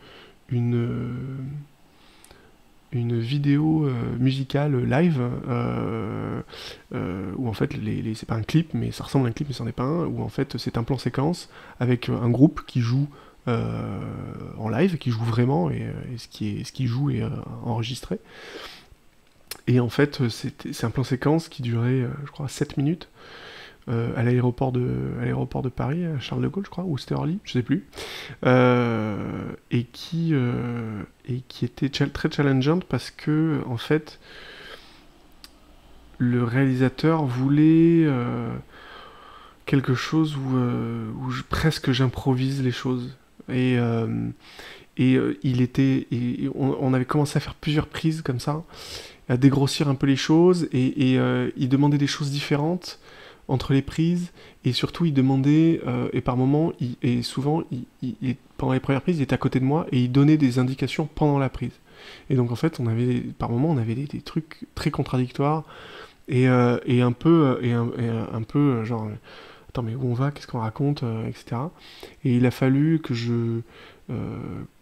vidéo musicale live, où en fait, c'est pas un clip, mais ça ressemble à un clip, mais c'en est pas un, où en fait c'est un plan séquence avec un groupe qui joue en live, qui joue vraiment, et ce qui joue est enregistré. Et en fait, c'est un plan séquence qui durait, je crois, 7 minutes, à l'aéroport de Paris, à Charles de Gaulle, je crois, ou c'était Orly, je sais plus, et qui était très challengeante parce que, en fait, le réalisateur voulait quelque chose où presque j'improvise les choses. Et on avait commencé à faire plusieurs prises comme ça, à dégrossir un peu les choses, et il demandait des choses différentes entre les prises, et surtout il demandait, et par moments, et souvent, pendant les premières prises, il était à côté de moi, et il donnait des indications pendant la prise. Et donc en fait, par moments, on avait des trucs très contradictoires, et un peu genre, attends, mais où on va, qu'est-ce qu'on raconte, etc. Et il a fallu que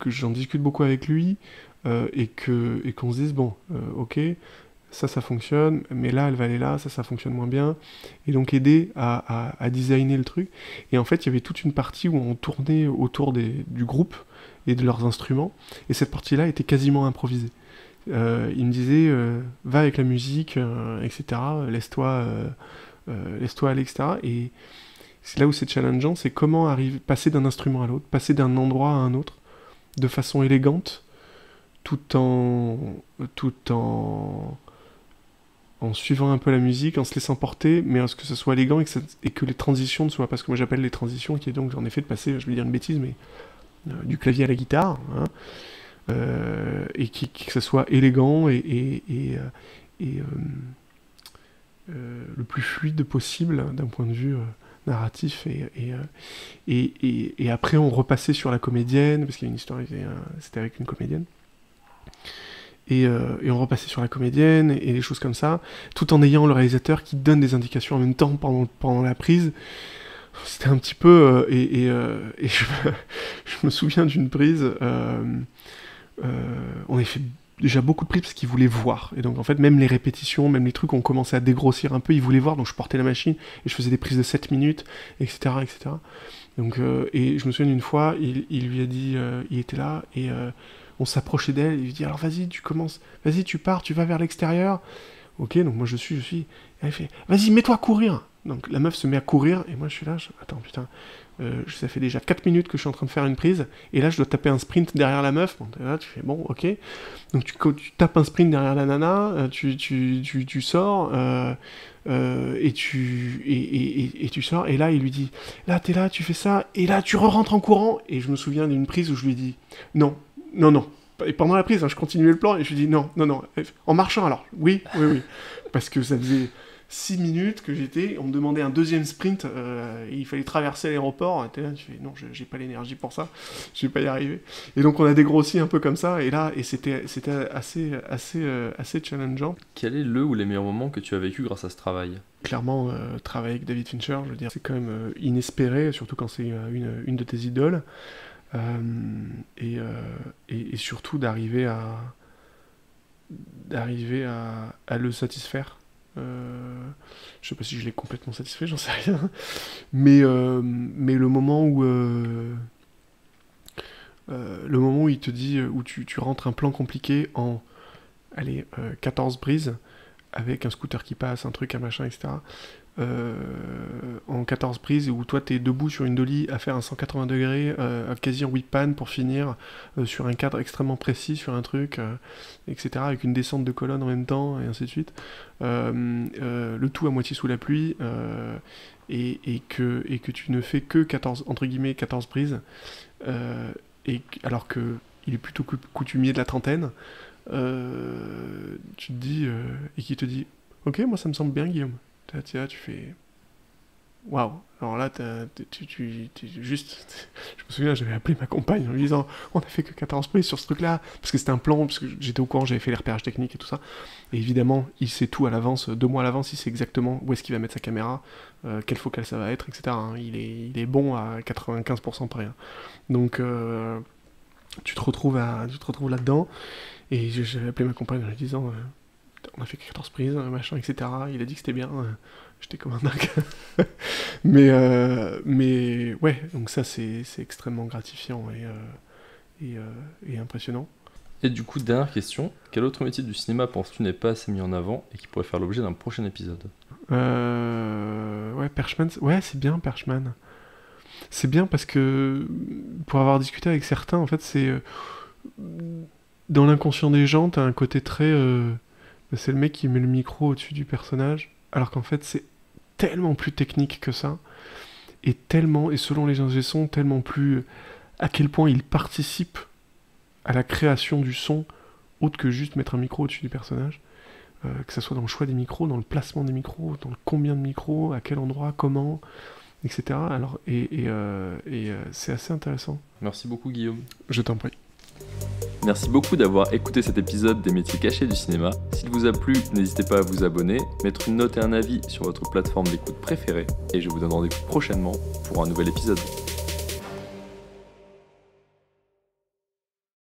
j'en discute beaucoup avec lui, et qu'on se dise, bon, ok, ça fonctionne, mais là, elle va aller là, ça fonctionne moins bien, et donc aider à designer le truc. Et en fait, il y avait toute une partie où on tournait autour du groupe et de leurs instruments, et cette partie-là était quasiment improvisée. Il me disait, va avec la musique, etc., laisse-toi aller, etc., et c'est là où c'est challengeant, c'est comment passer d'un instrument à l'autre, passer d'un endroit à un autre, de façon élégante, tout en suivant un peu la musique, en se laissant porter, mais à ce que ce soit élégant et que les transitions ne soient pas ce que moi j'appelle les transitions, qui est donc en effet de passer, je vais dire une bêtise, mais du clavier à la guitare, hein, et que ce soit élégant et le plus fluide possible d'un point de vue narratif, et après on repassait sur la comédienne, parce qu'il y a une histoire, c'était avec une comédienne. Et on repassait sur la comédienne et des choses comme ça, tout en ayant le réalisateur qui donne des indications en même temps pendant la prise. C'était un petit peu... et je me souviens d'une prise... on avait fait déjà beaucoup de prises parce qu'ils voulaient voir. Et donc en fait, même les répétitions, même les trucs, on commençait à dégrossir un peu, ils voulaient voir, donc je portais la machine et je faisais des prises de 7 minutes, etc. etc. Donc, et je me souviens d'une fois, il lui a dit... il était là, et... on s'approchait d'elle, il lui dit, alors vas-y, tu commences, vas-y, tu pars, tu vas vers l'extérieur. Ok, donc moi je suis, et elle fait, vas-y, mets-toi à courir. Donc la meuf se met à courir, et moi je suis là, attends, putain, ça fait déjà 4 minutes que je suis en train de faire une prise, et là je dois taper un sprint derrière la meuf. Bon, là tu fais, bon, ok. Donc tu tapes un sprint derrière la nana, tu sors, et tu sors, et là il lui dit, là t'es là, tu fais ça, et là tu re-rentres en courant. Et je me souviens d'une prise où je lui ai dit, non. Et pendant la prise, je continuais le plan et je lui dis non. En marchant alors, oui. Parce que ça faisait 6 minutes que j'étais, on me demandait un deuxième sprint, et il fallait traverser l'aéroport, et là, tu fais, non, j'ai pas l'énergie pour ça, je vais pas y arriver. Et donc on a dégrossi un peu comme ça, et c'était assez challengeant. Quel est le ou les meilleurs moments que tu as vécu grâce à ce travail ? Clairement, travailler avec David Fincher, je veux dire, c'est quand même inespéré, surtout quand c'est une de tes idoles. Et surtout d'arriver à le satisfaire. Je sais pas si je l'ai complètement satisfait, j'en sais rien. Mais le moment où il te dit, où tu rentres un plan compliqué en 14 brises, avec un scooter qui passe, un truc, un machin, etc. En 14 prises, où toi t'es debout sur une dolly à faire un 180 degrés, quasi en whip pan pour finir, sur un cadre extrêmement précis, sur un truc, etc. avec une descente de colonne en même temps, et ainsi de suite. Le tout à moitié sous la pluie, et que tu ne fais que 14, entre guillemets, 14 prises, alors que il est plutôt coutumier de la trentaine, tu te dis, et qui te dit, ok, moi ça me semble bien, Guillaume. Tu fais waouh. Alors là, tu juste. Je me souviens, j'avais appelé ma compagne en lui disant, on a fait que 14 prises sur ce truc-là, parce que c'était un plan, parce que j'étais au courant, j'avais fait les repérages techniques et tout ça. Et évidemment, il sait tout à l'avance, 2 mois à l'avance, il sait exactement où est-ce qu'il va mettre sa caméra, quelle focale ça va être, etc. hein. Il est bon à 95% près. hein. Donc, tu te retrouves là-dedans. Et j'avais appelé ma compagne en lui disant, on a fait que 14 prises, machin, etc. Il a dit que c'était bien. J'étais comme un dingue. mais ouais, donc ça c'est extrêmement gratifiant et impressionnant. Et du coup, dernière question, quel autre métier du cinéma penses-tu n'est pas assez mis en avant et qui pourrait faire l'objet d'un prochain épisode ? Ouais, Perchman, ouais, c'est bien Perchman. C'est bien parce que, pour avoir discuté avec certains, en fait, c'est... dans l'inconscient des gens, t'as un côté très... c'est le mec qui met le micro au-dessus du personnage, alors qu'en fait, c'est tellement plus technique que ça, et selon les ingé sons, tellement plus... à quel point il participe à la création du son, autre que juste mettre un micro au-dessus du personnage, que ça soit dans le choix des micros, dans le placement des micros, dans le combien de micros, à quel endroit, comment, etc. Alors, c'est assez intéressant. Merci beaucoup Guillaume. Je t'en prie. Merci beaucoup d'avoir écouté cet épisode des métiers cachés du cinéma. S'il vous a plu, n'hésitez pas à vous abonner, mettre une note et un avis sur votre plateforme d'écoute préférée, et je vous donne rendez-vous prochainement pour un nouvel épisode.